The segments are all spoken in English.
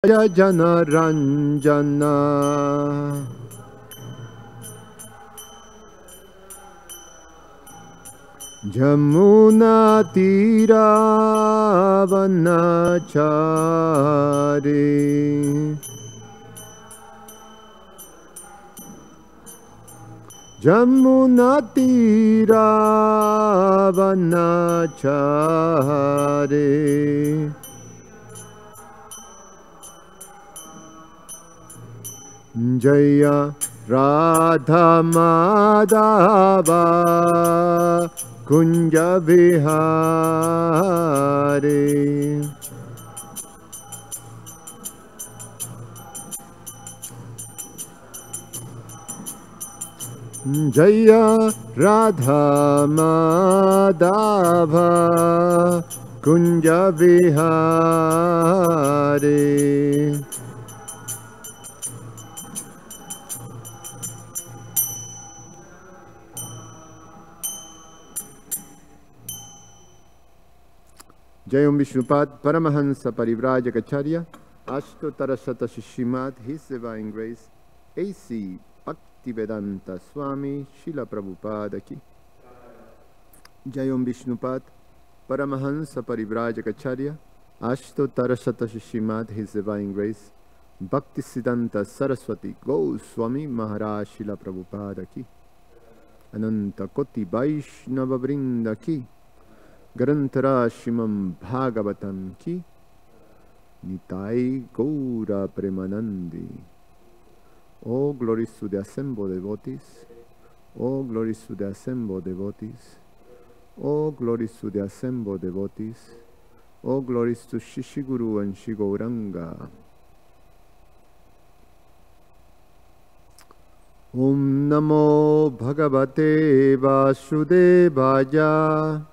Jana Ranjana Jamuna Tira Vanachari Jamuna Tira Vanachari Jaya Radha Madhava Kunja Vihari Jaya Radha Madhava Kunja Vihari Jayam Vishnupad Paramahansa Parivrajacharya Ashtotarashata Srimad His Divine Grace A.C. Bhaktivedanta Swami Srila Prabhupada Ki Jayam Vishnupad Paramahansa Parivrajacharya Ashtotarashata Srimad His Divine Grace Bhaktisiddhanta Saraswati Goswami Maharaj Srila Prabhupada Ki Ananta Koti Vaishnava Vrinda Ki Grantara Shrimad Bhagavatam Ki Nitai Gaura Premanandi. Oh, glories to the assembled devotees. Oh, glories to the assembled devotees. Oh, glories to the assembled devotees. Oh, glories to Shishiguru and Shigauranga. Om Namo Bhagavate Vasudevaya.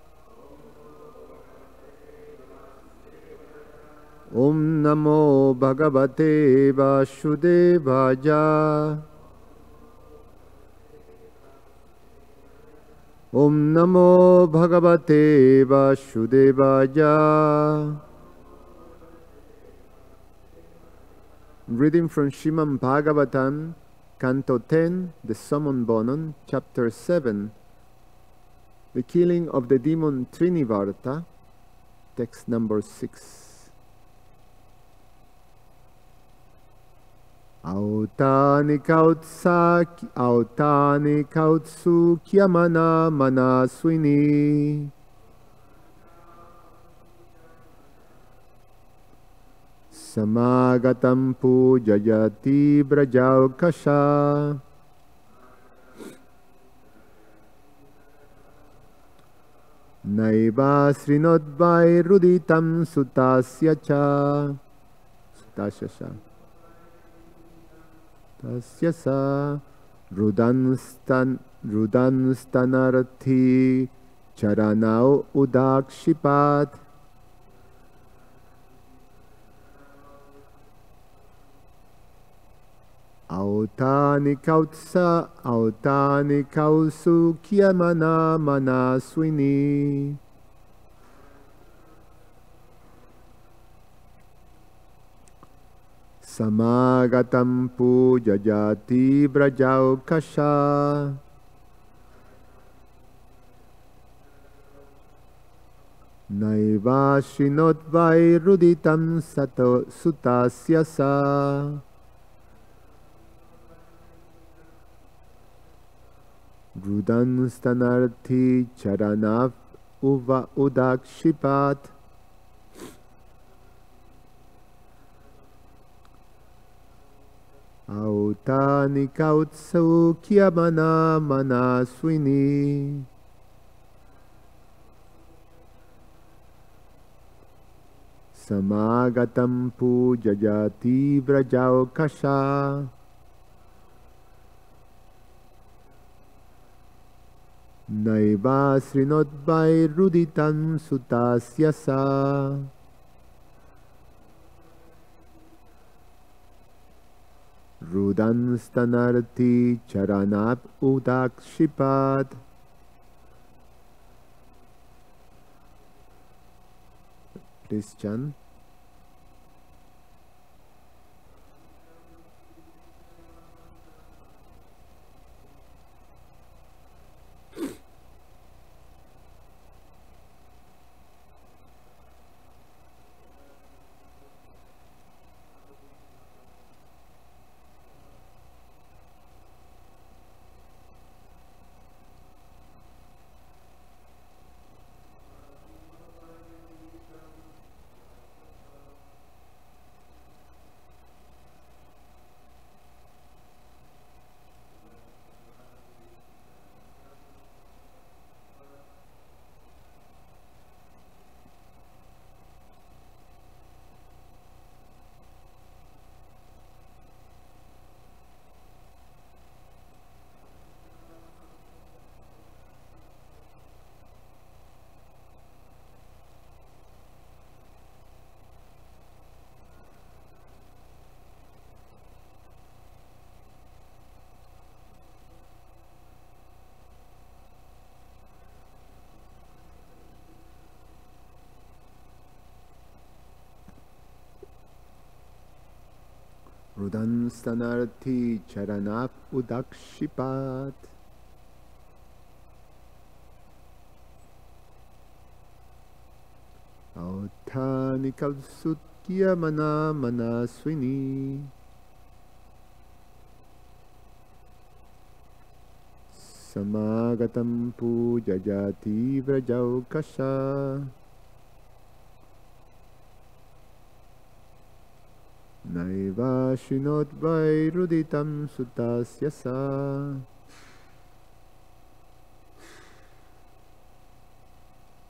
Om Namo Bhagavate Vasudevaya. Om Namo Bhagavate Vasudevaya. Reading from Srimad Bhagavatam, Canto 10, the Summon Bonon, Chapter 7, the killing of the demon Trinivarta, text number 6. Autani kautsu kyamana manaswini samagatam pujayati brajaukasha naiva srinodvairuditam sutasya cha Tasya sa rudanstanarthi charanau udakshipat autani kausu kyamana manaswini Samagatam pujayati brajaukasha Naiva srinodvairuditam sutasya sa Rudanstanarthi charanav udakshipat Autani kautsu kyamana manaswini Samagatam pujayati brajaukasha Naiva srinodvairuditam sutasya sa Rudanstanarthi charanab udakshipat Please chant. Rudan stanarthi charanap udakshipat. Authanikal sutya mana manaswini. Samagatam pujajati vrajaukasha. Naiva shinot vairuditam sutasyasa.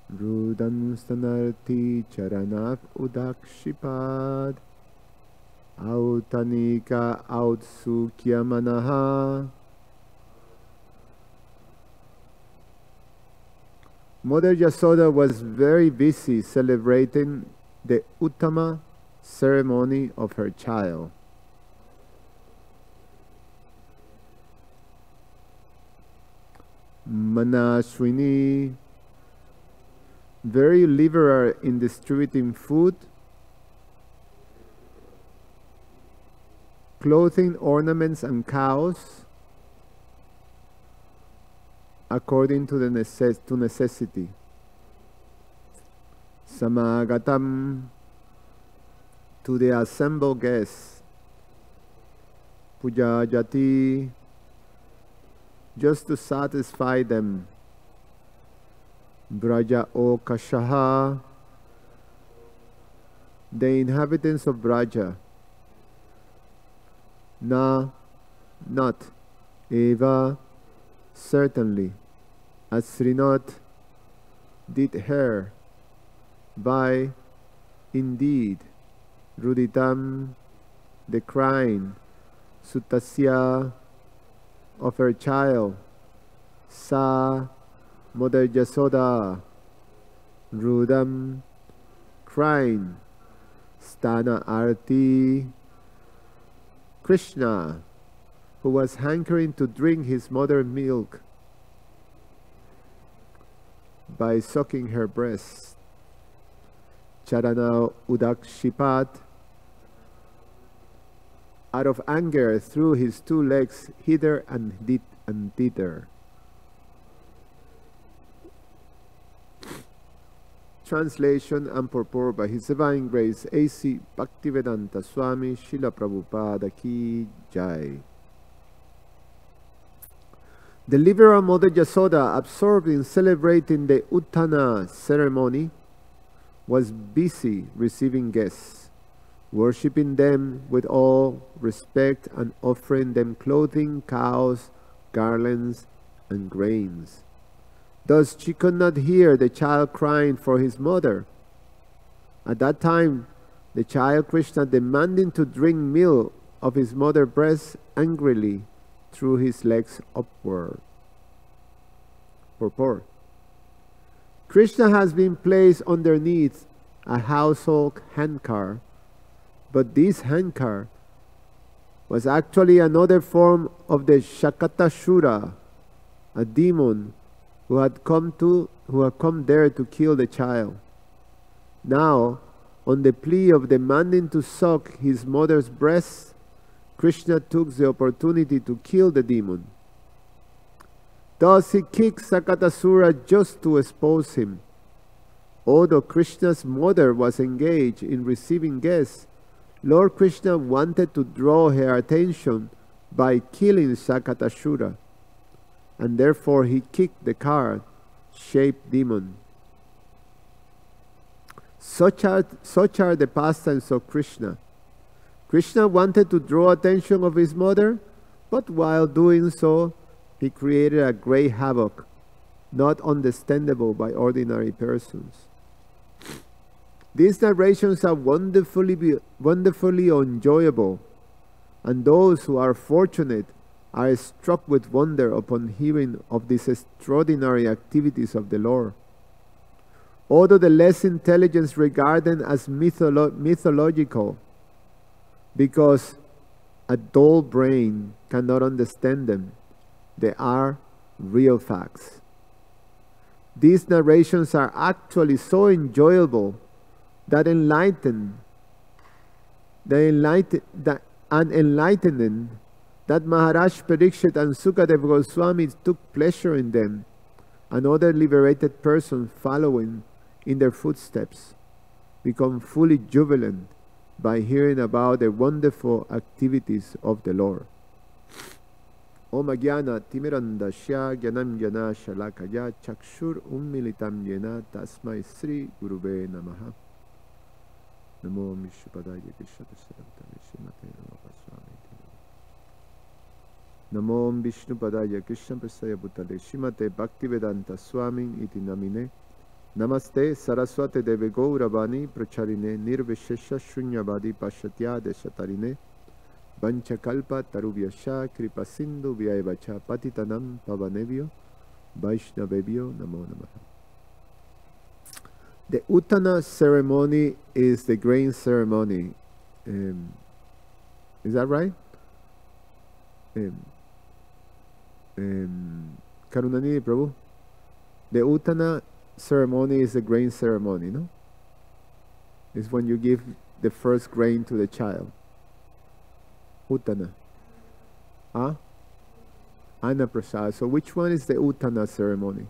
Rudan stanarthi charanap udakshipad. Autanika autsukya manaha. Mother Yasoda was very busy celebrating the Uttama ceremony of her child. Manaswini, very liberal in distributing food, clothing, ornaments, and cows according to the necessity. Samagatam, to the assembled guests. Pujajati, just to satisfy them. Braja o Kashaha, the inhabitants of Braja. Na, not. Eva, certainly. Asrinot, did her. By, indeed. Ruditam, the crying. Sutasya, of her child. Sa, Mother Yasoda. Rudam, crying. Stana Arti, Krishna, who was hankering to drink his mother's milk by sucking her breast. Charana Udakshipat, out of anger threw his two legs hither and thither. Translation and purport by His Divine Grace A.C. Bhaktivedanta Swami Srila Prabhupada Ki Jai. The liberal Mother Yasoda, absorbed in celebrating the Uttana ceremony, was busy receiving guests, worshipping them with all respect and offering them clothing, cows, garlands, and grains. Thus she could not hear the child crying for his mother. At that time, the child Krishna, demanding to drink milk of his mother's breast, angrily threw his legs upward. Purport. Krishna has been placed underneath a household handcar, but this handcar was actually another form of the Shakatashura, a demon who had come there to kill the child. Now, on the plea of demanding to suck his mother's breast, Krishna took the opportunity to kill the demon. Thus he kicked Sakatasura just to expose him. Although Krishna's mother was engaged in receiving guests, Lord Krishna wanted to draw her attention by killing Sakatasura, and therefore he kicked the card-shaped demon. Such are the pastimes of Krishna. Krishna wanted to draw attention of his mother, but while doing so, he created a great havoc, not understandable by ordinary persons. These narrations are wonderfully enjoyable, and those who are fortunate are struck with wonder upon hearing of these extraordinary activities of the Lord. Although the less intelligent regard them as mythological, because a dull brain cannot understand them, they are real facts. These narrations are actually so enjoyable that and enlightening that Maharaj Parikshit and Sukadev Goswami took pleasure in them, and other liberated persons following in their footsteps become fully jubilant by hearing about the wonderful activities of the Lord. Om Agyana Timirandasya Gyanam Gyana Shalakaya Chakshur Ummilitam Yena Tasmai Sri Gurube Namaha. Namo Mishpadaya Krishnapadaya Shrimate Namaha. Namo Vishnupadaya Krishnapadaya Bhutale Shrimate Bhaktivedanta Swami iti namine. Namaste Saraswate Deve Gauravani Pracharine Nirvishesha Shunyavadi Pashatya Deshatarine Vanchakalpa Tarubhyasha Kripa Sindhu Vyaivacha Patitanam Pavanevyo Vaishnavevyo Namo Namaha. The Uttana ceremony is the grain ceremony. Is that right? Karunanidhi Prabhu? The Uttana ceremony is the grain ceremony, no? It's when you give the first grain to the child. Uttana. Huh? Annaprasad. So which one is the Uttana ceremony?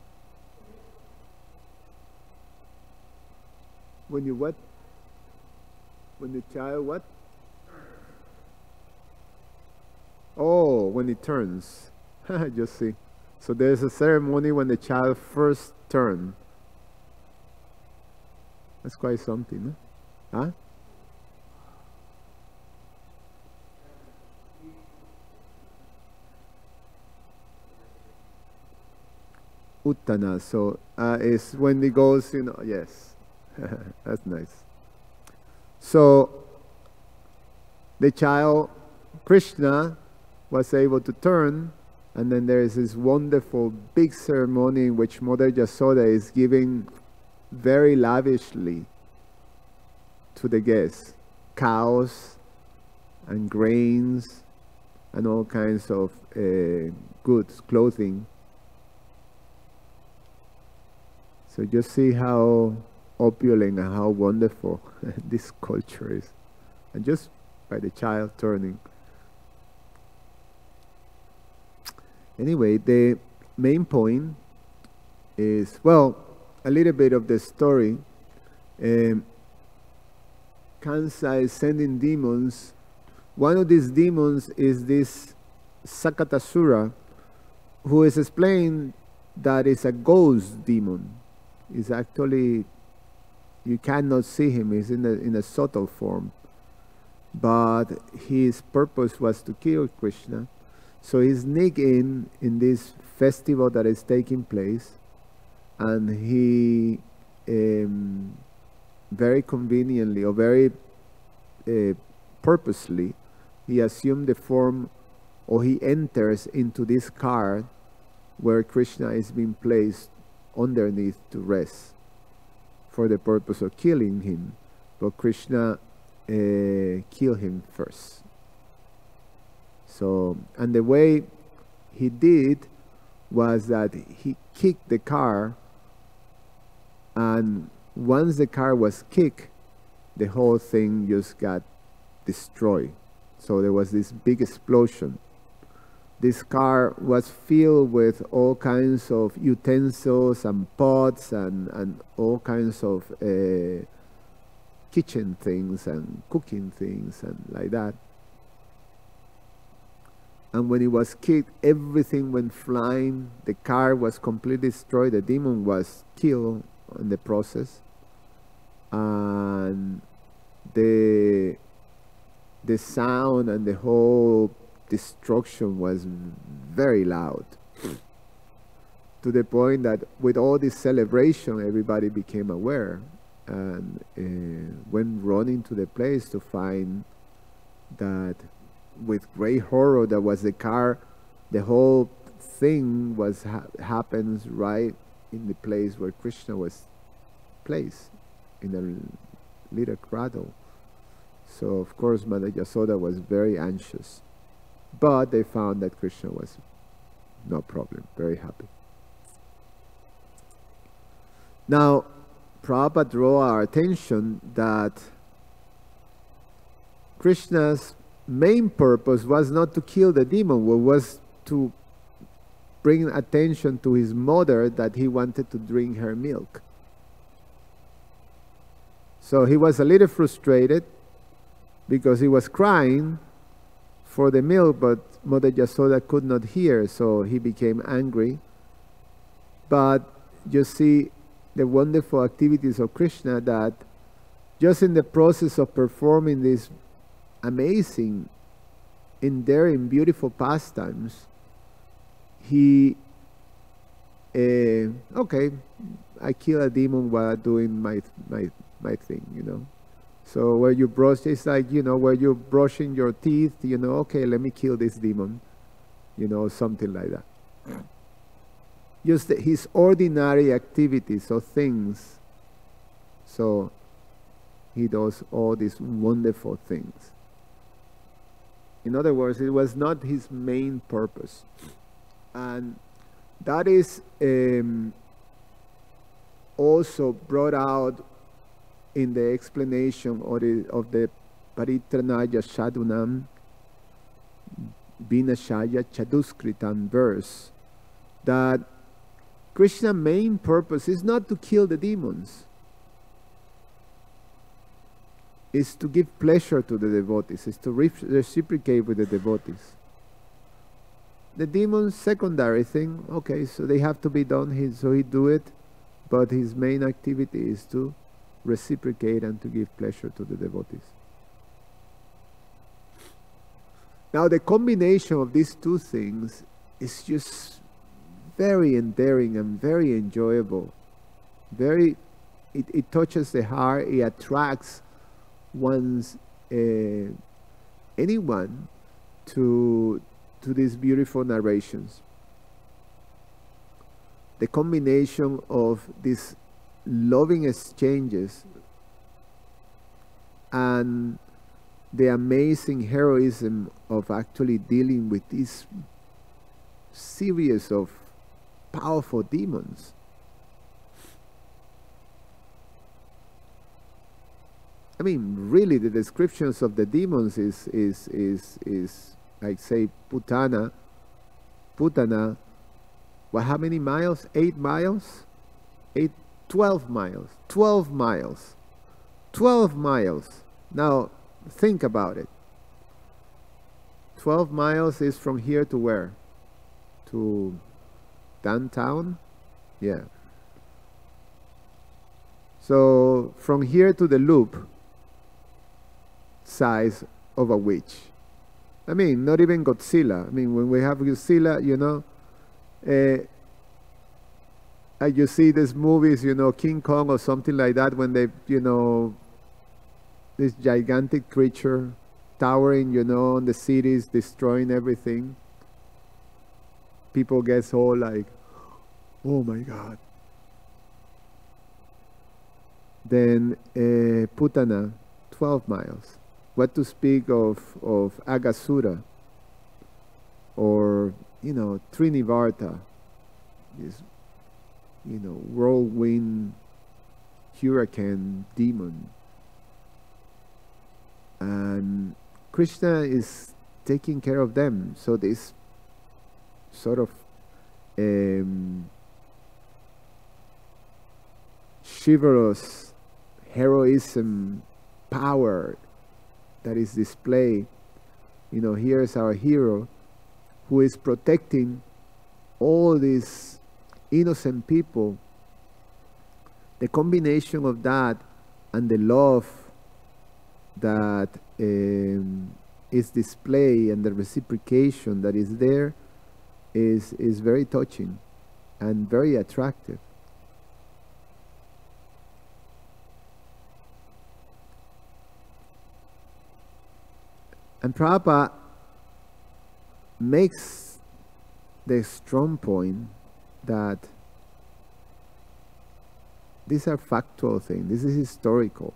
When you what? When the child what? Oh, when it turns. Just see. So there's a ceremony when the child first turns. That's quite something, no? Huh? Uttana. So it's when it goes, you know, yes. That's nice. So the child, Krishna, was able to turn, and then there is this wonderful big ceremony in which Mother Yasoda is giving very lavishly to the guests cows and grains and all kinds of goods, clothing. So just see how opulent and how wonderful this culture is, and just by the child turning. Anyway, the main point is, well, a little bit of the story. Kansa is sending demons. One of these demons is this Sakatasura, who is explained that it's a ghost demon. It's actually, you cannot see him. He's in a subtle form. But his purpose was to kill Krishna. So he sneaked in this festival that is taking place, and he very conveniently or very purposely, he assumed the form, or he enters into this car where Krishna is being placed underneath to rest for the purpose of killing him. But Krishna killed him first. So, and the way he did was that he kicked the car, and once the car was kicked, the whole thing just got destroyed. So there was this big explosion. This car was filled with all kinds of utensils and pots and all kinds of kitchen things and cooking things and like that. And when it was kicked, everything went flying. The car was completely destroyed. The demon was killed in the process. And the sound and the whole destruction was very loud. To the point that with all this celebration, everybody became aware and went running to the place to find that with great horror, that was the car, the whole thing was happens right in the place where Krishna was placed, in a little cradle. So of course Mother Yasoda was very anxious, but they found that Krishna was no problem, very happy. Now Prabhupada drew our attention that Krishna's main purpose was not to kill the demon, but was to bring attention to his mother that he wanted to drink her milk. So he was a little frustrated because he was crying for the milk, but Mother Yasoda could not hear, so he became angry. But you see the wonderful activities of Krishna, that just in the process of performing these amazing, endearing, beautiful pastimes, he, okay, I kill a demon while doing my thing, you know. So where you brush, it's like, you know, where you're brushing your teeth, you know, okay, let me kill this demon, you know, something like that. Just his ordinary activities or things. So he does all these wonderful things. In other words, it was not his main purpose. And that is also brought out in the explanation of the Paritranaya Shadunam Vinashaya Chaduskritam verse, that Krishna's main purpose is not to kill the demons. Is to give pleasure to the devotees, is to reciprocate with the devotees. The demons, secondary thing, okay, so they have to be done, so he do it, but his main activity is to reciprocate and to give pleasure to the devotees. Now the combination of these two things is just very endearing and very enjoyable. It touches the heart, it attracts anyone to these beautiful narrations. The combination of these loving exchanges and the amazing heroism of actually dealing with this series of powerful demons. I mean, really, the descriptions of the demons is like, say, Putana, well, how many miles? 8 miles? 12 miles. 12 miles. 12 miles. Now, think about it. 12 miles is from here to where? To downtown? Yeah. So, from here to the loop, size of a witch. I mean, not even Godzilla. I mean, when we have Godzilla, you know, you see these movies, you know, King Kong or something like that, when they, you know, this gigantic creature towering, you know, on the cities, destroying everything. People get all like, oh my God. Then Putana, 12 miles. What to speak of Agasura or, you know, Trinivarta, this, you know, whirlwind hurricane demon. And Krishna is taking care of them. So this sort of chivalrous heroism, power that is displayed. You know, here's our hero who is protecting all these innocent people. The combination of that and the love that is displayed and the reciprocation that is there is very touching and very attractive. And Prabhupada makes the strong point that these are factual things. This is historical.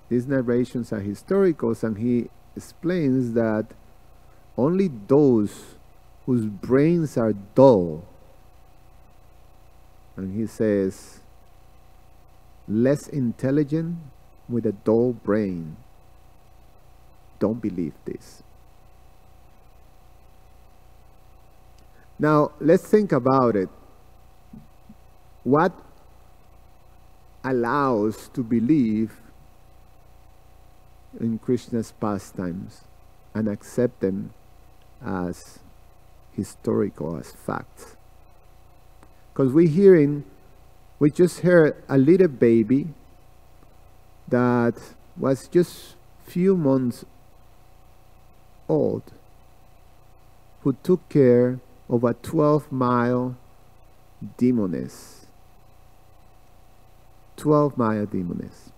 These narrations are historical, and he explains that only those whose brains are dull, and he says, less intelligent with a dull brain, don't believe this. Now, let's think about it. What allows to believe in Krishna's pastimes and accept them as historical, as facts? Because we just heard a little baby that was just few months old who took care of a 12-mile demoness. 12-mile demoness.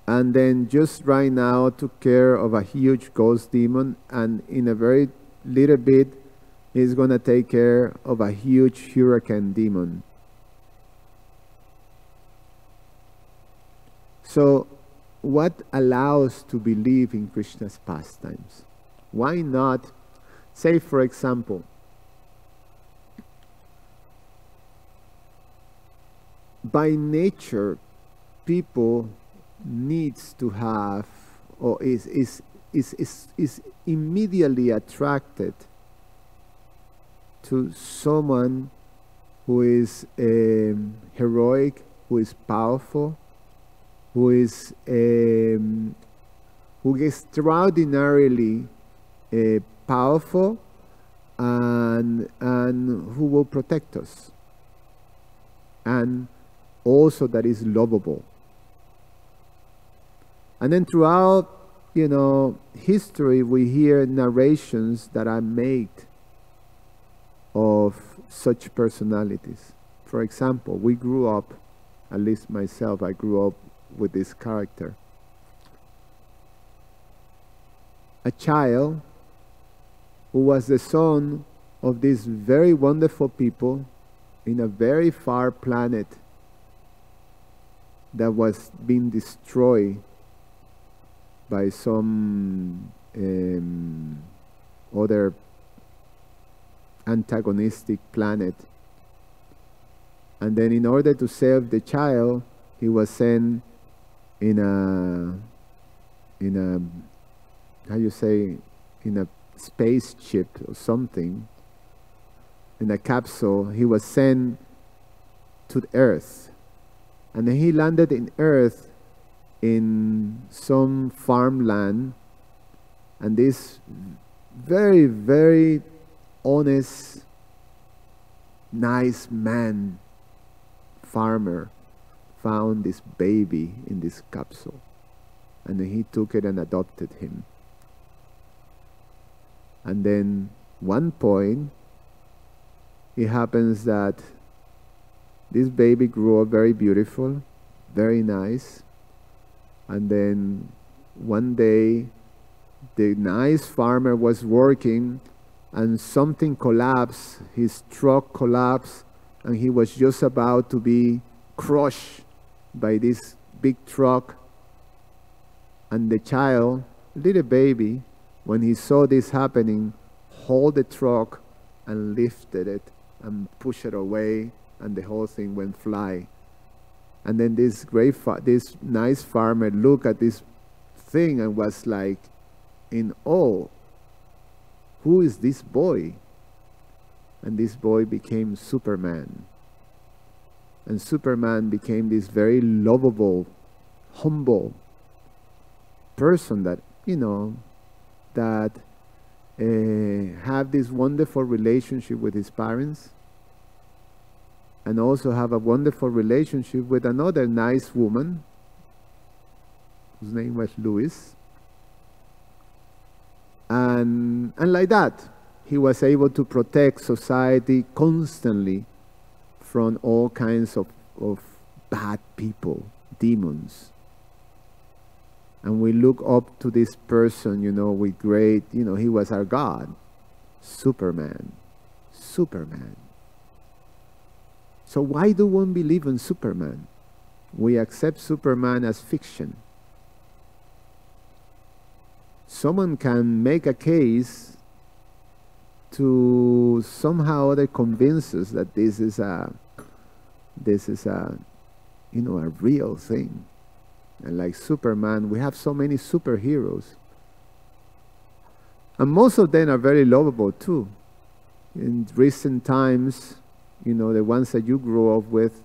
And then just right now took care of a huge ghost demon, and in a very little bit he's going to take care of a huge hurricane demon. So what allows to believe in Krishna's pastimes? Why not, say for example, by nature people needs to have, or is immediately attracted to someone who is heroic, who is powerful, who is extraordinarily powerful, and who will protect us, and also that is lovable. And then throughout, history, we hear narrations that are made of such personalities. For example, we grew up, at least myself, I grew up with this character. A child who was the son of these very wonderful people in a very far planet that was being destroyed by some other antagonistic planet. And then in order to save the child, he was sent in a how you say, in a spaceship or something, in a capsule. He was sent to the Earth, and then he landed in Earth in some farmland, and this very, very honest, nice man, farmer, found this baby in this capsule, and then he took it and adopted him. And then one point it happens that this baby grew up very beautiful, very nice, and then one day the nice farmer was working and something collapsed, his truck collapsed, and he was just about to be crushed by this big truck. And the child, little baby, when he saw this happening, hold the truck and lifted it and pushed it away, and the whole thing went fly. And then this nice farmer looked at this thing and was like in awe. Who is this boy? And this boy became Superman. And Superman became this very lovable, humble person that, that have this wonderful relationship with his parents, and also have a wonderful relationship with another nice woman whose name was Louis. And like that, he was able to protect society constantly from all kinds of bad people, demons. And we look up to this person, with great, he was our God, Superman. Superman. So why do one believe in Superman? We accept Superman as fiction. Someone can make a case to somehow or other convince us that this is a a real thing. And like Superman, we have so many superheroes. And most of them are very lovable too. In recent times, you know, the ones that you grew up with,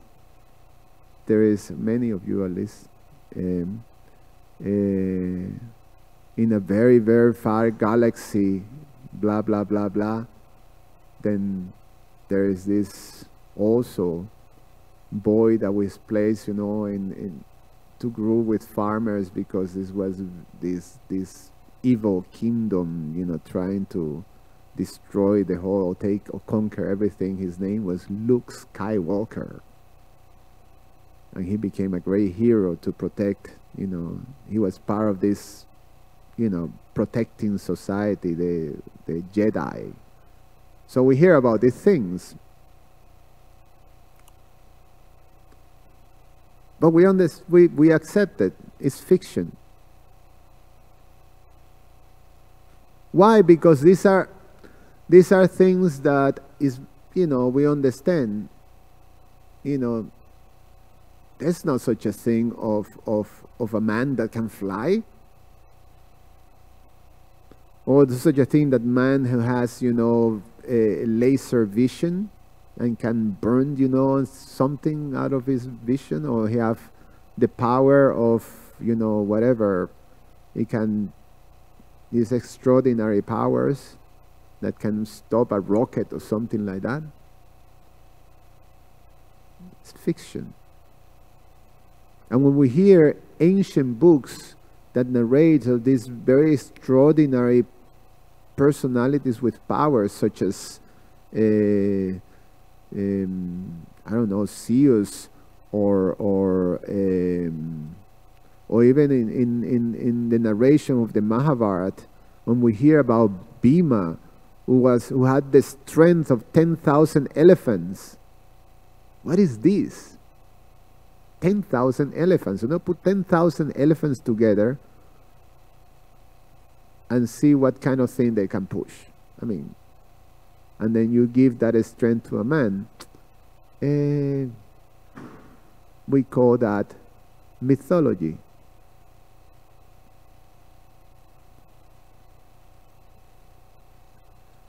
there is many of you at least, in a very, very far galaxy, blah, blah, blah, blah. Then there is this also boy that was placed, you know, to grow with farmers because this was this evil kingdom, you know, trying to destroy the whole, take or conquer everything. His name was Luke Skywalker. And he became a great hero to protect, you know, he was part of this, you know, protecting society, the Jedi. So we hear about these things. But we accept it. It's fiction. Why? Because these are things that is, you know, we understand. You know, there's no such a thing of a man that can fly. Or there's such a thing that man who has, you know, a laser vision and can burn, you know, something out of his vision, or he have the power of, you know, whatever. He can, these extraordinary powers that can stop a rocket or something like that. It's fiction. And when we hear ancient books that narrate of these very extraordinary personalities with powers, such as I don't know, Zeus, or even in the narration of the Mahabharata, when we hear about Bhima, who had the strength of 10,000 elephants. What is this? 10,000 elephants. You know, put 10,000 elephants together and see what kind of thing they can push. I mean, and then you give that strength to a man. We call that mythology.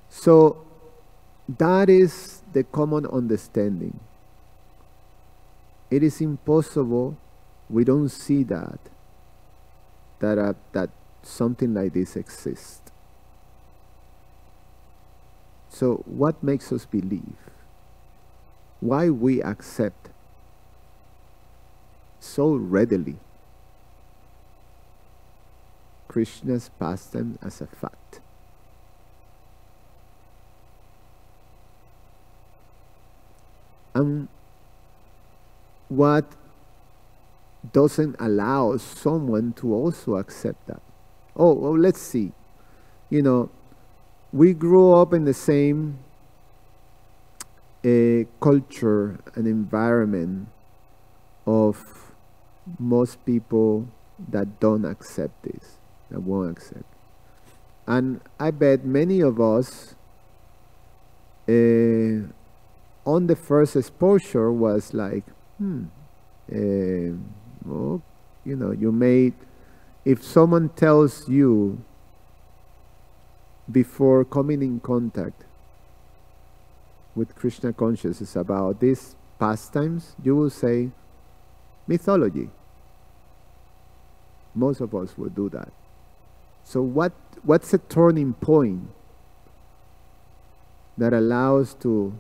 So that is the common understanding. It is impossible, we don't see that something like this exists. So what makes us believe? Why we accept so readily Krishna's pastime as a fact? And what doesn't allow someone to also accept that? Oh, well, let's see. You know, we grew up in the same culture and environment of most people that don't accept this, that won't accept. And I bet many of us on the first exposure was like, well, you know, if someone tells you before coming in contact with Krishna consciousness about these pastimes, you will say mythology. Most of us will do that. So what's a turning point that allows to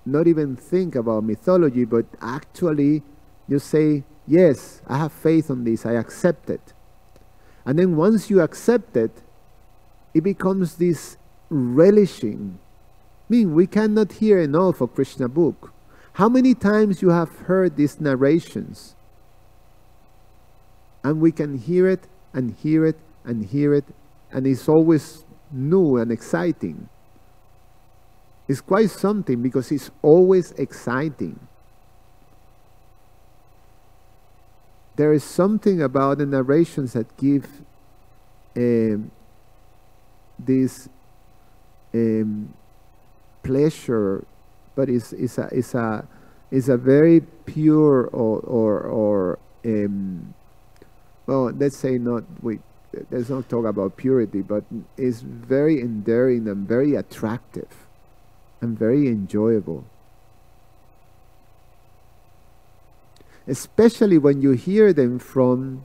not even think about mythology, but actually you say, yes, I have faith on this, I accept it. And then once you accept it, it becomes this relishing. I mean, we cannot hear enough of Krishna book. How many times you have heard these narrations? And we can hear it and hear it and hear it, and it's always new and exciting. It's quite something because it's always exciting. There is something about the narrations that give this pleasure, but it's a very pure or well, let's say not, let's not talk about purity, but is very endearing and very attractive and very enjoyable. Especially when you hear them from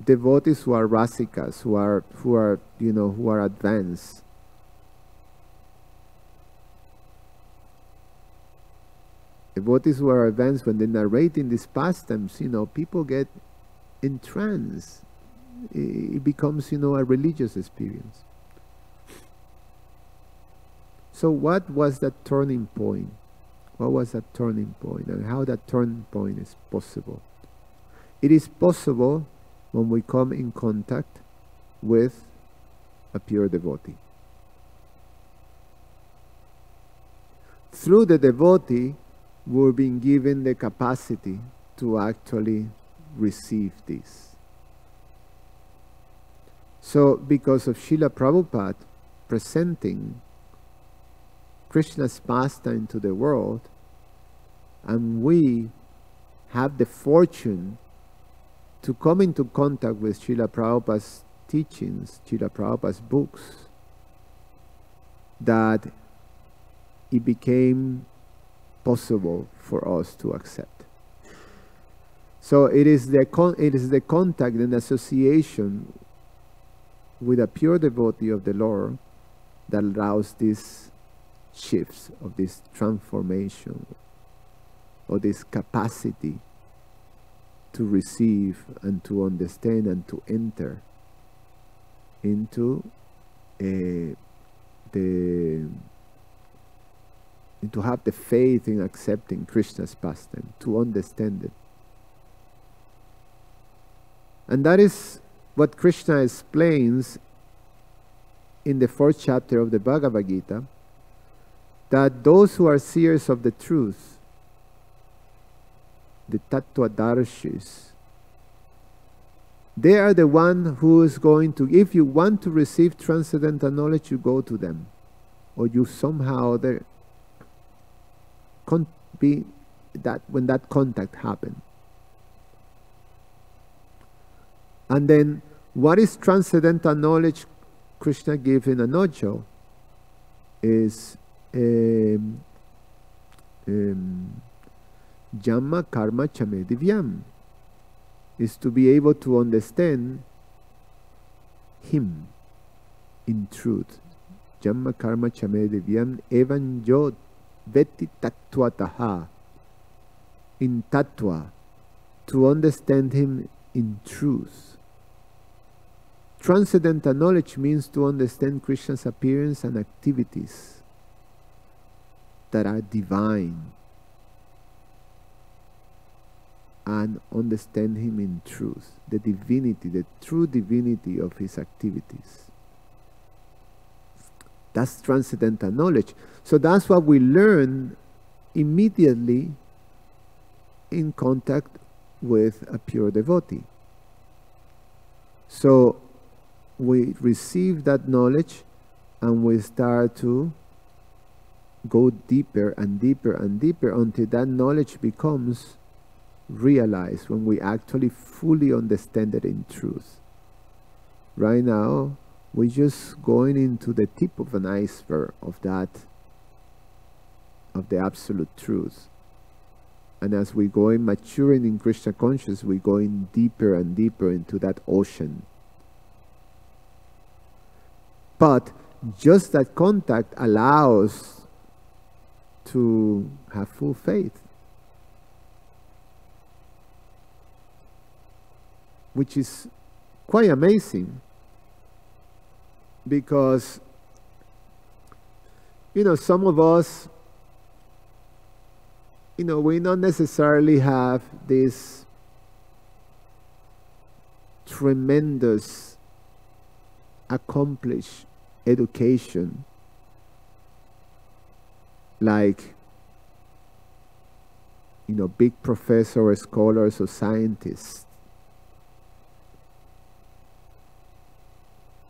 devotees who are rasikas, who are advanced. Devotees who are advanced, when they narrate in these pastimes, people get entranced. It becomes, a religious experience. So what was that turning point? What was that turning point, and how that turning point is possible? It is possible when we come in contact with a pure devotee. Through the devotee, we're being given the capacity to actually receive this. So, because of Srila Prabhupada presenting Krishna's pastime to the world, and we have the fortune to come into contact with Srila Prabhupada's teachings, Srila Prabhupada's books, that it became possible for us to accept. So it is the contact and association with a pure devotee of the Lord that allows these shifts, of this transformation, or this capacity to receive and to understand and to enter into to have the faith in accepting Krishna's pastime, to understand it. And that is what Krishna explains in the 4th chapter of the Bhagavad Gita, that those who are seers of the truth, the Tattvadarshis, they are the one who is going to, if you want to receive transcendental knowledge, you go to them, or you somehow be that when that contact happens. And then, what is transcendental knowledge? Krishna gave in a nutshell is Jamma Karma Chame Divyam, is to be able to understand Him in truth. Jamma Karma Chame Divyam Evan Jod Veti Tattvataha, in Tattva, to understand Him in truth. Transcendental knowledge means to understand Krishna's appearance and activities that are divine, and understand Him in truth, the divinity, the true divinity of His activities. That's transcendental knowledge. So that's what we learn immediately in contact with a pure devotee. So we receive that knowledge, and we start to go deeper and deeper and deeper until that knowledge becomes realized, when we actually fully understand it in truth. Right now, we're just going into the tip of an iceberg of the absolute truth. And as we're going maturing in Krishna consciousness, we're going deeper and deeper into that ocean. But just that contact allows to have full faith, which is quite amazing, because some of us, we not necessarily have this tremendous accomplished education like big professors or scholars or scientists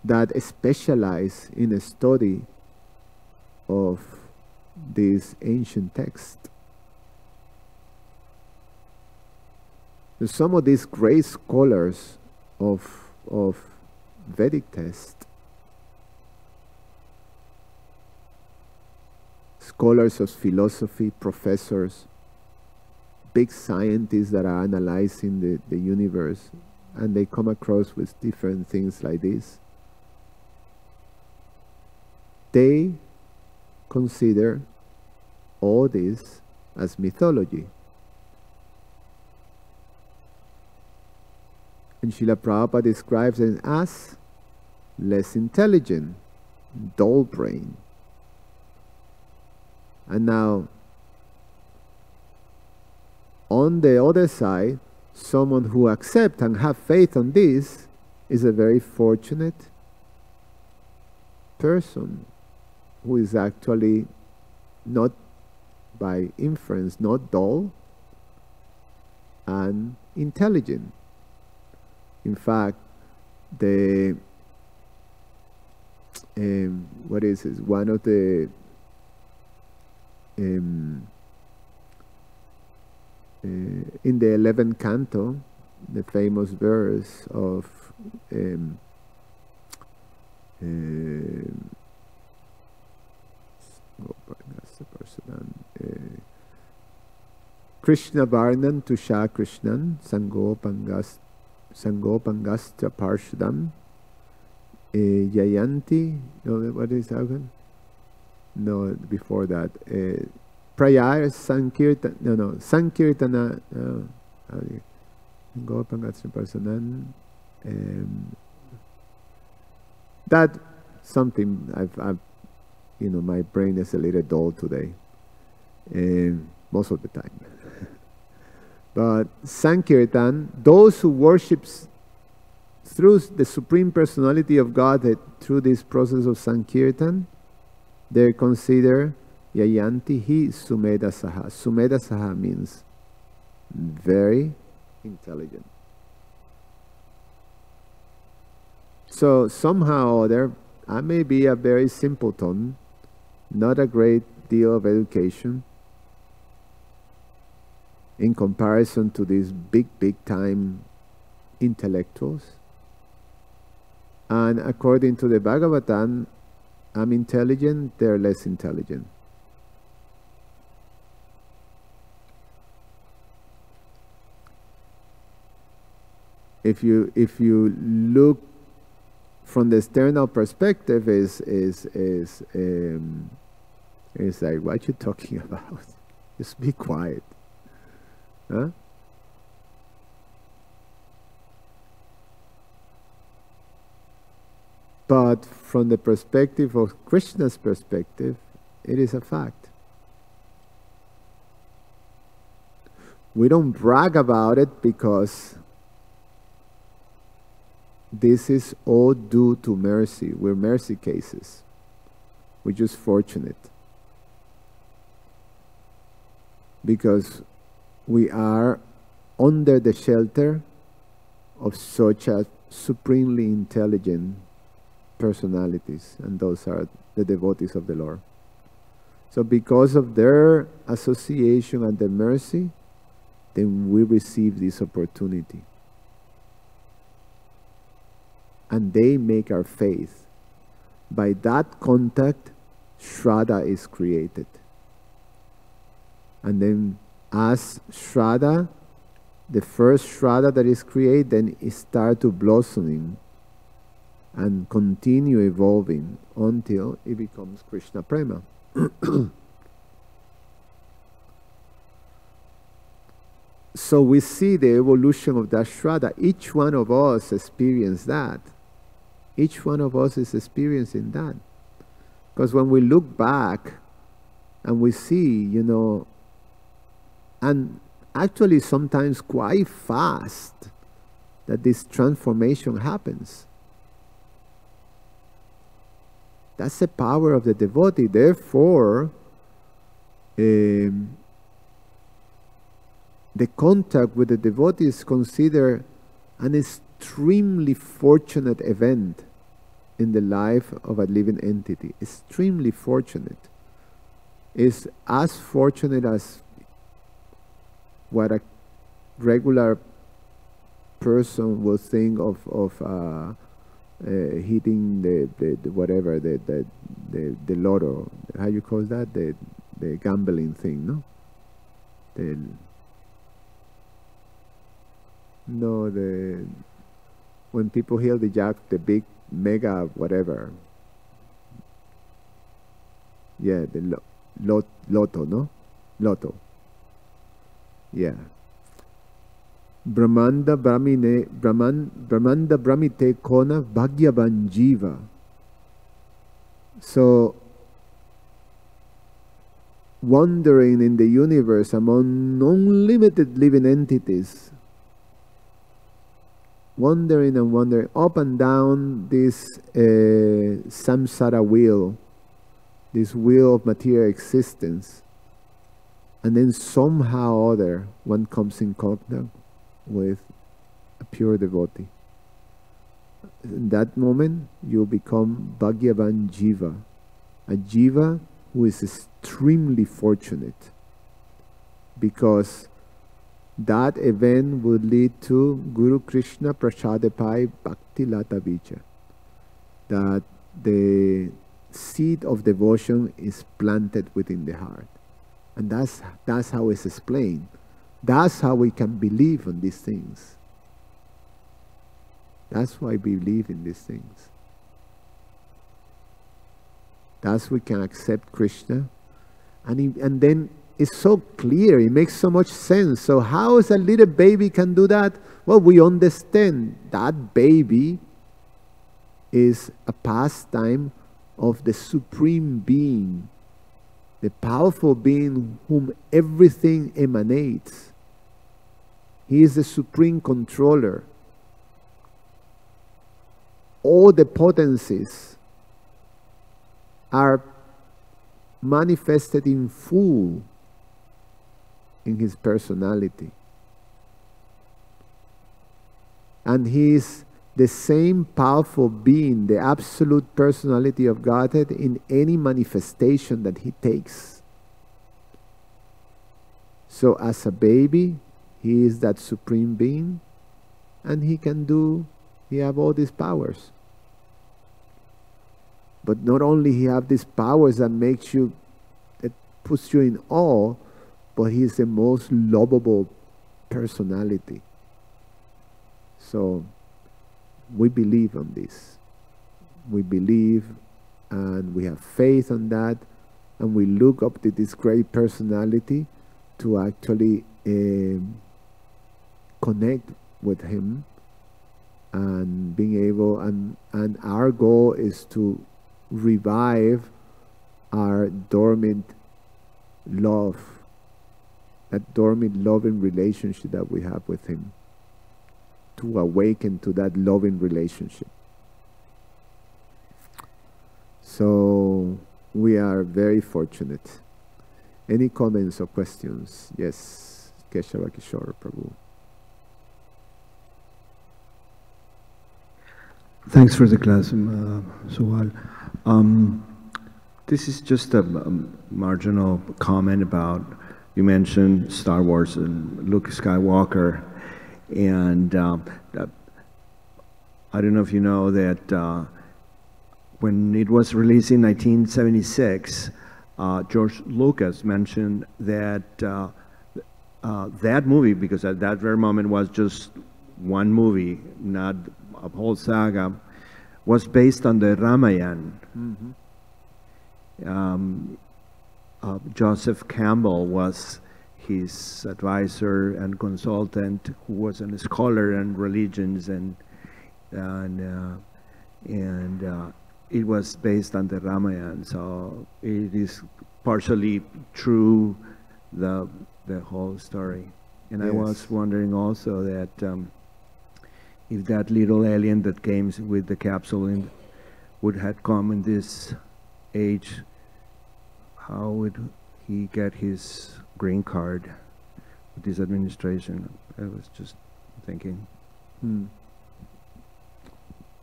that specialize in a study of this ancient text. Some of these great scholars of Vedic text, scholars of philosophy, professors, big scientists that are analyzing the universe, and they come across with different things like this. They consider all this as mythology. And Srila Prabhupada describes it as less intelligent, dull brain. And now, on the other side, someone who accepts and have faith on this is a very fortunate person who is actually not by inference, not dull and intelligent. In fact, the what is it? One of the in the 11th canto, the famous verse of Krishna Varnan Tusha Krishnan Sangopangastra Parshadam Jayanti. No, what is that one? No, before that. Prayar Sankirtana. No, Sankirtana. Sangopangastra Parshadam. That something I've my brain is a little dull today, most of the time. But Sankirtan, those who worship through the Supreme Personality of Godhead through this process of Sankirtan, they're considered Yayanti hi Sumedha Saha. Sumedha Saha means very intelligent. So somehow or other, I may be a very simpleton, not a great deal of education in comparison to these big time intellectuals. And according to the Bhagavatam, I'm intelligent, they're less intelligent. If you look from the external perspective, is like, what you talking about? Just be quiet. Huh? But from the perspective of Krishna's perspective, it is a fact. We don't brag about it because this is all due to mercy. We're mercy cases. We're just fortunate. Because we are under the shelter of such a supremely intelligent personalities, and those are the devotees of the Lord. So because of their association and their mercy, then we receive this opportunity. And they make our faith. By that contact, Shraddha is created. And then as Shraddha, the first Shraddha that is created, then it starts to blossoming and continue evolving until it becomes Krishna Prema. So we see the evolution of that Shraddha. Each one of us experienced that. Each one of us is experiencing that. Because when we look back and we see, and actually sometimes quite fast, that this transformation happens. That's the power of the devotee. Therefore, the contact with the devotee is considered an extremely fortunate event in the life of a living entity. Extremely fortunate. Is as fortunate as what a regular person will think of hitting the whatever the lotto. How you call that? The gambling thing, no? When people hear the big mega whatever. Yeah, the lotto, no? Lotto. Yeah. Brahmanda Brahmite Kona Bhagyavan Jiva. So, wandering in the universe among unlimited living entities, wandering and wandering up and down this samsara wheel, this wheel of material existence, and then somehow or other one comes in contact with a pure devotee. In that moment, you become Bhagyavan Jiva, a Jiva who is extremely fortunate, because that event would lead to Guru Krishna Prasadapai Bhakti Lata Vicha, that the seed of devotion is planted within the heart. And that's how it's explained. That's how we can believe in these things. That's why we believe in these things. That's we can accept Krishna. And then it's so clear, it makes so much sense. So how is a little baby can do that? Well, we understand that baby is a pastime of the Supreme Being, the powerful being whom everything emanates. He is the supreme controller. All the potencies are manifested in full in his personality. And he is the same powerful being, the absolute personality of Godhead, in any manifestation that he takes. So as a baby, he is that supreme being, and he have all these powers. But not only he have these powers that puts you in awe, but he is the most lovable personality. So we believe on this. We believe and we have faith on that, and we look up to this great personality to actually connect with him, and being able, and our goal is to revive our dormant love, that dormant loving relationship that we have with him, to awaken to that loving relationship. So we are very fortunate. Any comments or questions? Yes, Keshava Kishore Prabhu. Thanks for the class, Subal. This is just a marginal comment about, you mentioned Star Wars and Luke Skywalker, and I don't know if you know that when it was released in 1976, George Lucas mentioned that that movie, because at that very moment was just one movie, not a whole saga, was based on the Ramayana. Joseph Campbell was his advisor and consultant, who was a scholar in religions, and it was based on the Ramayana. So it is partially true, the whole story. And yes. I was wondering also that if that little alien that came with the capsule would have come in this age, how would he get his green card with this administration? I was just thinking.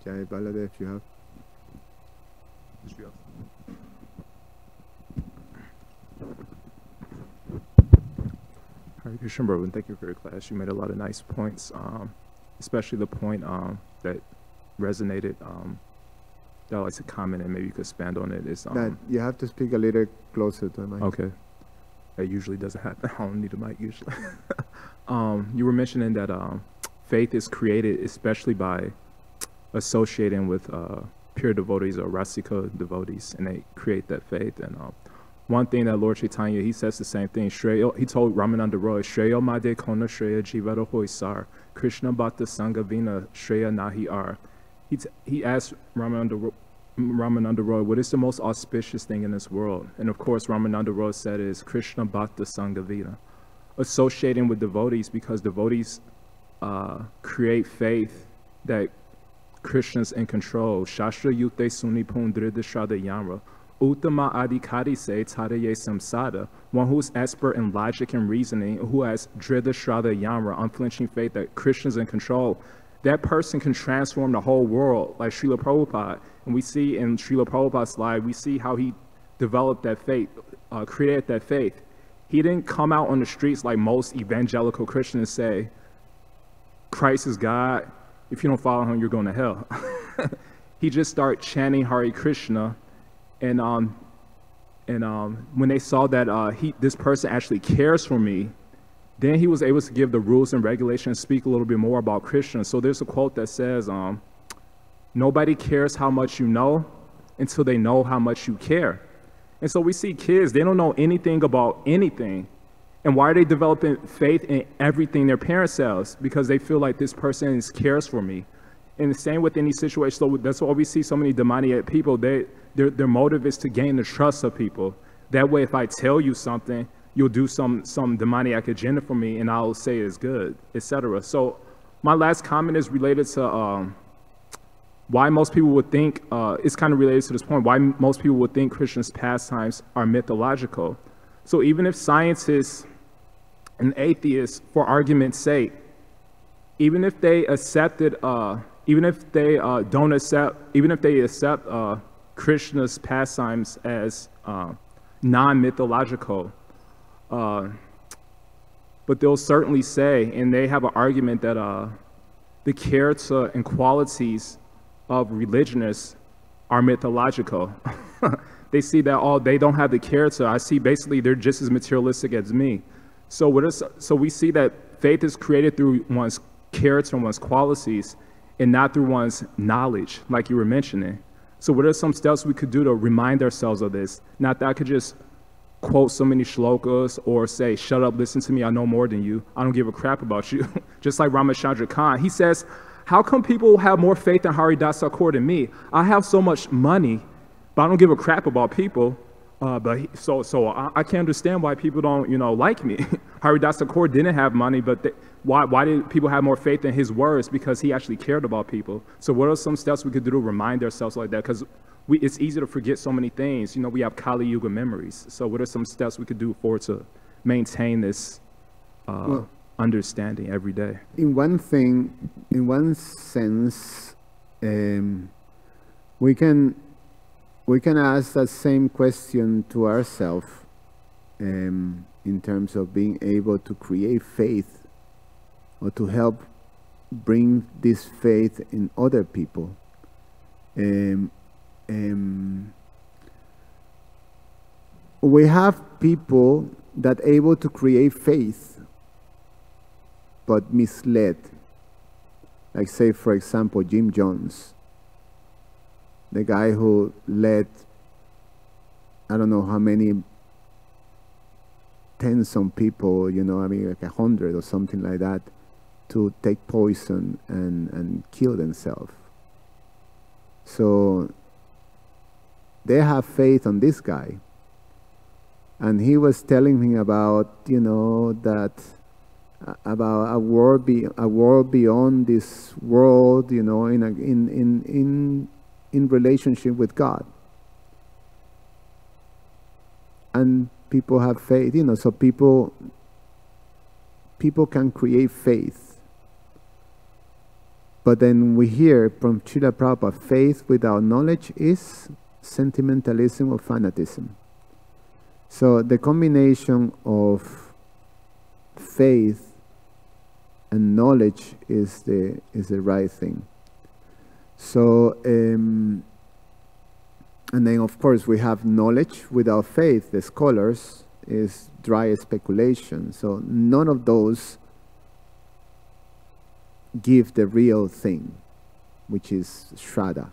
Jai Baladev, you have? Hare Krishna, Prabhu, and thank you for your class. You made a lot of nice points. especially the point that resonated that I like to comment, and maybe you could expand on it. Is that you have to speak a little closer to the mic. Okay. That usually doesn't happen. I don't need a mic usually. You were mentioning that faith is created especially by associating with pure devotees or rasika devotees, and they create that faith. And one thing that Lord Chaitanya, he says the same thing. He told Ramananda Roy, Shreya Made Kona Shreya Jivara Hoisar, Krishna Bhakta Sanghavina Shreya Nahi Ar. He asked Ramananda Roy, what is the most auspicious thing in this world? And of course, Ramananda Roy said is Krishna Bhakta Sanghavina, associating with devotees, because devotees create faith that Krishna's in control. Shastra Yute Sunipun Dridashada Yamra. Uttama Adhikari se Tadaye Samsada, one who's expert in logic and reasoning, who has Dridashada Yamra, unflinching faith that Krishna's in control. That person can transform the whole world, like Srila Prabhupada. And we see in Srila Prabhupada's life, we see how he developed that faith, created that faith. He didn't come out on the streets like most evangelical Christians say, Christ is God. If you don't follow him, you're going to hell. He just started chanting Hare Krishna. And when they saw that this person actually cares for me, then he was able to give the rules and regulations, speak a little bit more about Krishna. So there's a quote that says, nobody cares how much you know until they know how much you care. And so we see kids, they don't know anything about anything. And why are they developing faith in everything their parents says? Because they feel like this person cares for me. And the same with any situation. So that's why we see so many demoniac people. Their motive is to gain the trust of people. That way, if I tell you something, you'll do some demoniac agenda for me, and I'll say it's good, etc. So my last comment is related to why most people would think, it's kind of related to this point, why most people would think Krishna's pastimes are mythological. So even if scientists and atheists, for argument's sake, even if they accepted, even if they accept Krishna's pastimes as non-mythological, but they'll certainly say, and they have an argument that the character and qualities of religionists are mythological. They see that they don't have the character. I see basically they're just as materialistic as me. So we see that faith is created through one's character and one's qualities, and not through one's knowledge, like you were mentioning. So what are some steps we could do to remind ourselves of this? Not that I could just quote so many shlokas or say, shut up, listen to me, I know more than you. I don't give a crap about you. Just like Ramachandra Khan, he says, how come people have more faith in Haridas Thakur than me? I have so much money, but I don't give a crap about people. So I can't understand why people don't, like me. Haridas Thakur didn't have money, but why did people have more faith in his words? Because he actually cared about people. So what are some steps we could do to remind ourselves like that? Because it's easy to forget so many things. We have Kali Yuga memories. So what are some steps we could do to maintain this understanding every day? In one sense, we can ask that same question to ourselves in terms of being able to create faith or to help bring this faith in other people. We have people that are able to create faith but misled. Like say, for example, Jim Jones, the guy who led, I don't know how many tens of people, like 100 or something like that, to take poison and kill themselves. So they have faith on this guy. And he was telling me about, that about a world beyond this world, in relationship with God. And people have faith, so people can create faith. But then we hear from Srila Prabhupada, faith without knowledge is sentimentalism or fanatism. So the combination of faith and knowledge is the right thing. So, and then of course we have knowledge without faith. The scholars is dry speculation. So none of those give the real thing, which is Shraddha.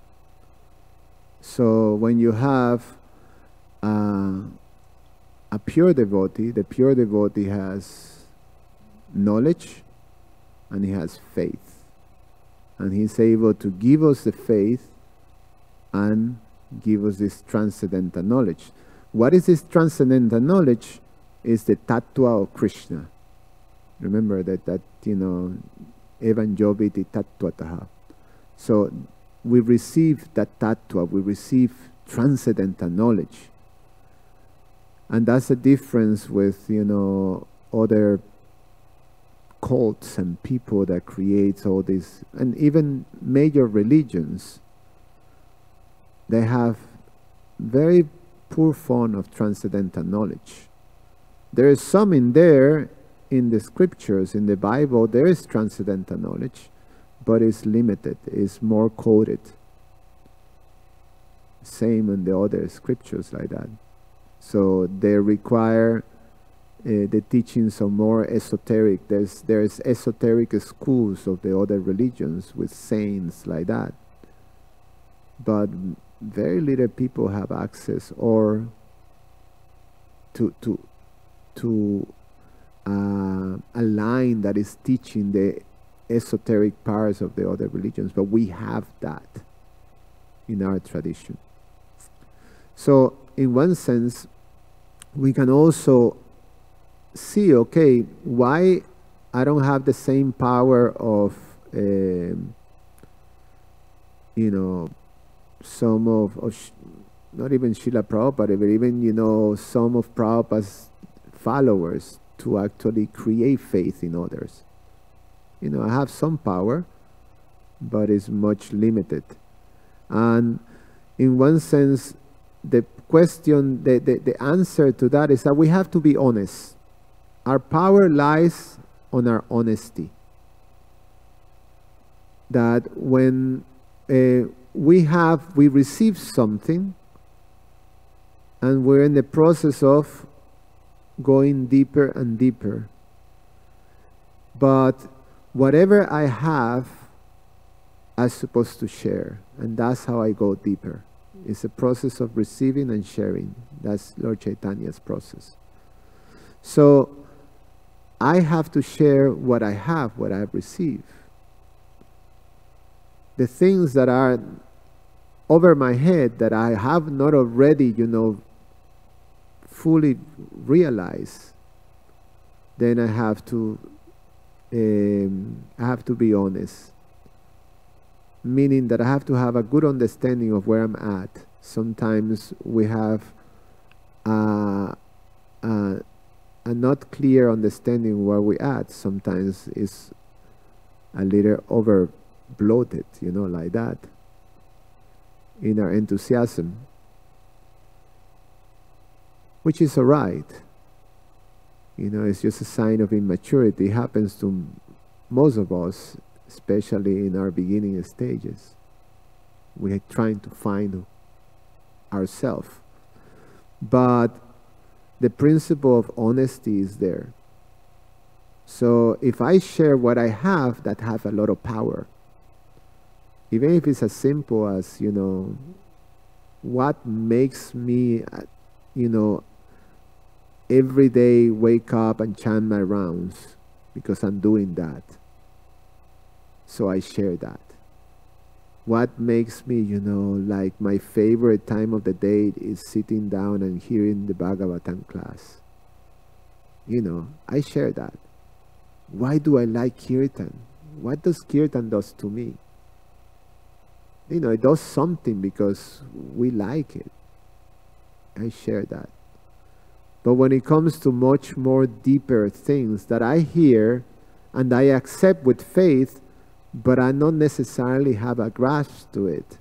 So when you have a pure devotee, the pure devotee has knowledge and he has faith. And he's able to give us the faith and give us this transcendental knowledge. What is this transcendental knowledge? Is the tattva of Krishna. Remember that evan joviti tattvataha. So we receive that tattva, we receive transcendental knowledge. And that's the difference with, other cults and people that creates all this, and even major religions. They have very poor form of transcendental knowledge. There is some in there, in the scriptures, in the Bible, there is transcendental knowledge, but it's limited, it's more coded. Same in the other scriptures like that. So they require the teachings are more esoteric. There's esoteric schools of the other religions with saints like that. But very little people have access or to a line that is teaching the esoteric parts of the other religions. But we have that in our tradition. So in one sense, we can also see, okay, why I don't have the same power of, some of not even Srila Prabhupada, but even, some of Prabhupada's followers to actually create faith in others. I have some power, but it's much limited. And in one sense, the question, the answer to that is that we have to be honest. Our power lies on our honesty. That when we receive something and we're in the process of going deeper and deeper, but whatever I have, I'm supposed to share, and that's how I go deeper. It's a process of receiving and sharing. That's Lord Chaitanya's process. So I have to share what I have, what I've received. The things that are over my head that I have not already, fully realized, then I have to be honest. Meaning that I have to have a good understanding of where I'm at. Sometimes we have a not clear understanding where we're at. Sometimes it's a little over bloated, like that, in our enthusiasm, which is all right. It's just a sign of immaturity. It happens to most of us, especially in our beginning stages. We're trying to find ourselves. But the principle of honesty is there. So if I share what I have, that have a lot of power. Even if it's as simple as, what makes me, every day wake up and chant my rounds, because I'm doing that. So I share that. What makes me, like my favorite time of the day is sitting down and hearing the Bhagavatam class. I share that. Why do I like Kirtan? What does Kirtan does to me? It does something because we like it. I share that. But when it comes to much more deeper things that I hear and I accept with faith, but I don't necessarily have a grasp to it,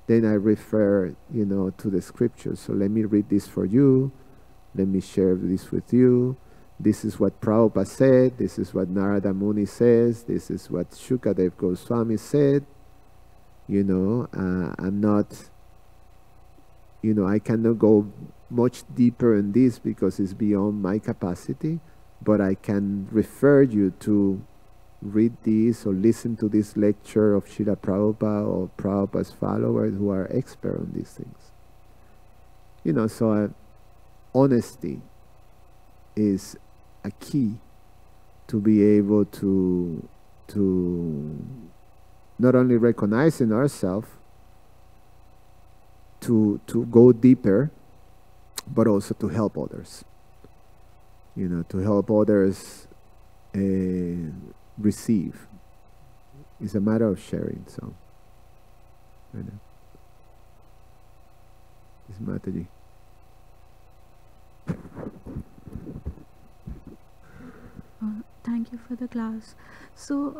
then I refer, to the scriptures. So let me read this for you. Let me share this with you. this is what Prabhupada said, this is what Narada Muni says, this is what Shukadev Goswami said. I'm not, I cannot go much deeper in this because it's beyond my capacity, but I can refer you to read this or listen to this lecture of Srila Prabhupada or Prabhupada's followers who are expert on these things. So honesty is a key to be able to not only recognize in ourselves, to go deeper, but also to help others. To help others receive. It's a matter of sharing. So, it's Mataji. Thank you for the class. So,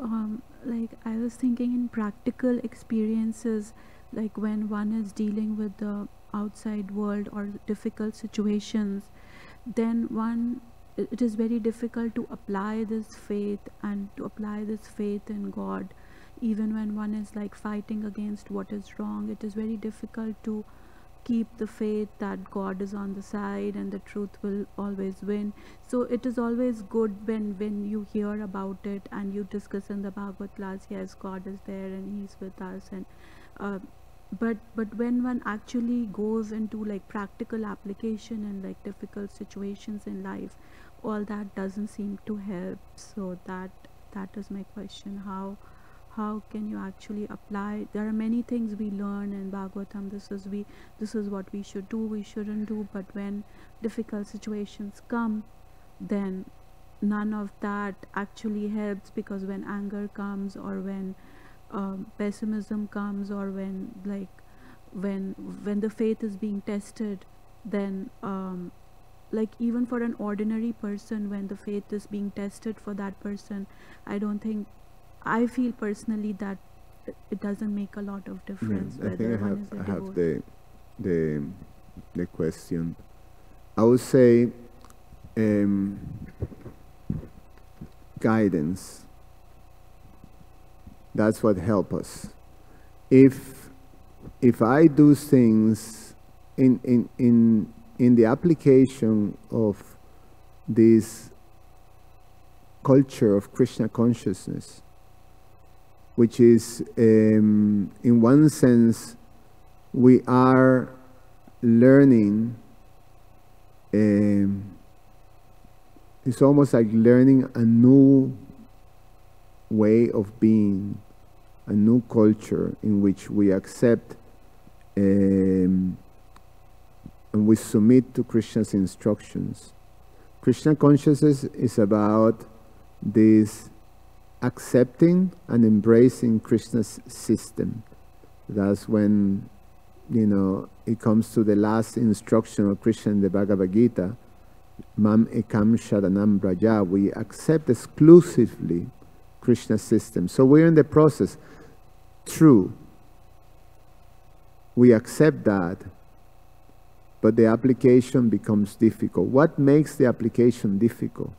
like I was thinking in practical experiences, like when one is dealing with the outside world or difficult situations, then it is very difficult to apply this faith and to apply this faith in God. Even when one is like fighting against what is wrong, it is very difficult to keep the faith that God is on the side and the truth will always win. So it is always good when you hear about it and you discuss in the Bhagavad class, yes, God is there and He's with us, and but when one actually goes into like practical application and like difficult situations in life, all that doesn't seem to help. So that is my question. How can you actually apply? There are many things we learn in Bhagavatam. This is what we should do, we shouldn't do. But when difficult situations come, then none of that actually helps, because when anger comes, or when pessimism comes, or when the faith is being tested, then like even for an ordinary person, when the faith is being tested for that person, I feel personally that it doesn't make a lot of difference. I think I have the question. I would say guidance. That's what helps us. If I do things in the application of this culture of Krishna consciousness, which is, in one sense, we are learning, it's almost like learning a new way of being, a new culture in which we accept and we submit to Krishna's instructions. Krishna consciousness is about this accepting and embracing Krishna's system. That's when, it comes to the last instruction of Krishna in the Bhagavad Gita, Mam ekam sharanam braja. We accept exclusively Krishna's system. So we're in the process. True, we accept that, but the application becomes difficult. What makes the application difficult?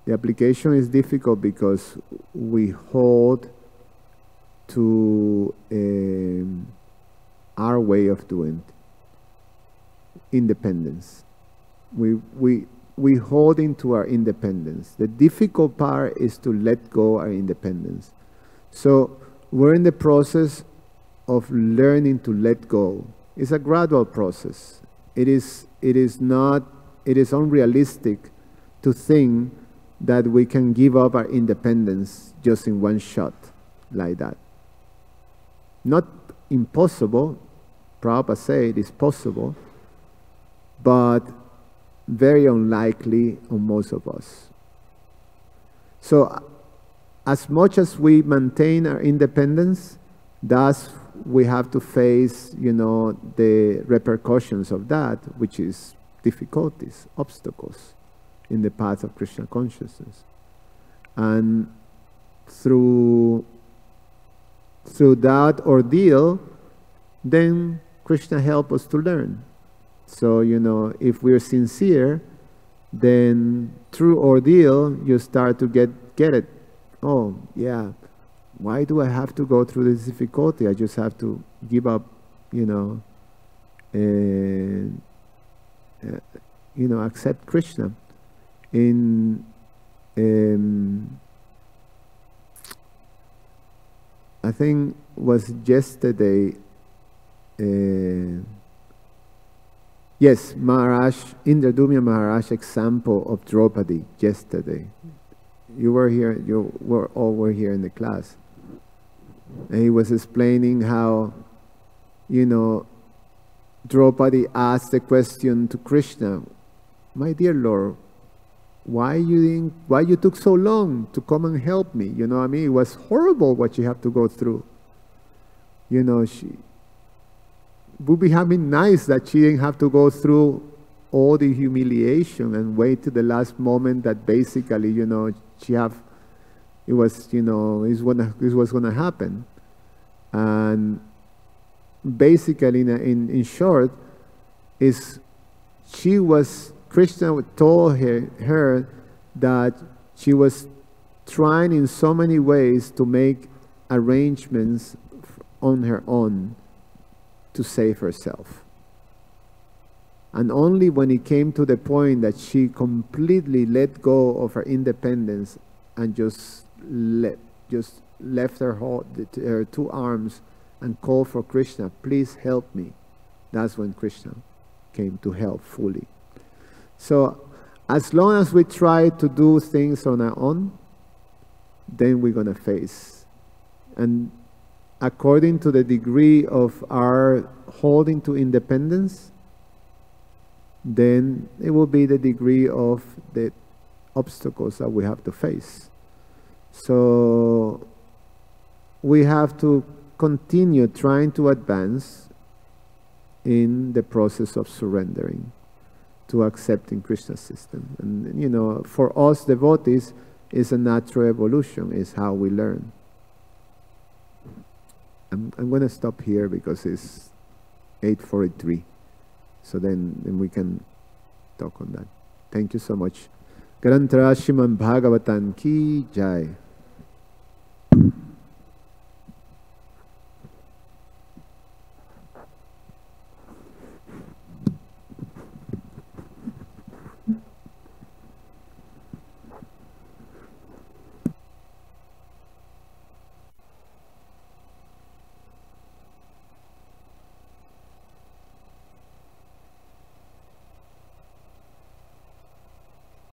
The application is difficult because we hold to our way of doing independence. We hold into our independence. The difficult part is to let go our independence. So we're in the process of learning to let go. It's a gradual process. It is unrealistic to think that we can give up our independence just in one shot like that. Not impossible. Prabhupada said it is possible, but very unlikely on most of us. So as much as we maintain our independence, thus we have to face, the repercussions of that, which is difficulties, obstacles in the path of Krishna consciousness. And through that ordeal, then Krishna helps us to learn. So, if we're sincere, then through ordeal, you start to get it. Oh, yeah, why do I have to go through this difficulty? I just have to give up, and accept Krishna. In I think was yesterday. Yes, Maharaj, Indradumya Maharaj example of Draupadi yesterday. You were here, all were here in the class. And he was explaining how, Draupadi asked the question to Krishna, my dear Lord, why you took so long to come and help me? You know what I mean? It was horrible what you have to go through. She would be having nice that she didn't have to go through all the humiliation and wait to the last moment that basically, it was gonna happen. And basically, in short, Krishna told her that she was trying in so many ways to make arrangements on her own to save herself. And only when it came to the point that she completely let go of her independence and just left her two arms and called for Krishna, please help me. That's when Krishna came to help fully. So as long as we try to do things on our own, then we're going to face. And according to the degree of our holding to independence, then it will be the degree of the obstacles that we have to face. So we have to continue trying to advance in the process of surrendering to accepting Krishna's system. And for us devotees, it's a natural evolution, is how we learn. I'm going to stop here because it's 8:43. So then we can talk on that. Thank you so much. Grantara Srimad Bhagavatam ki jai.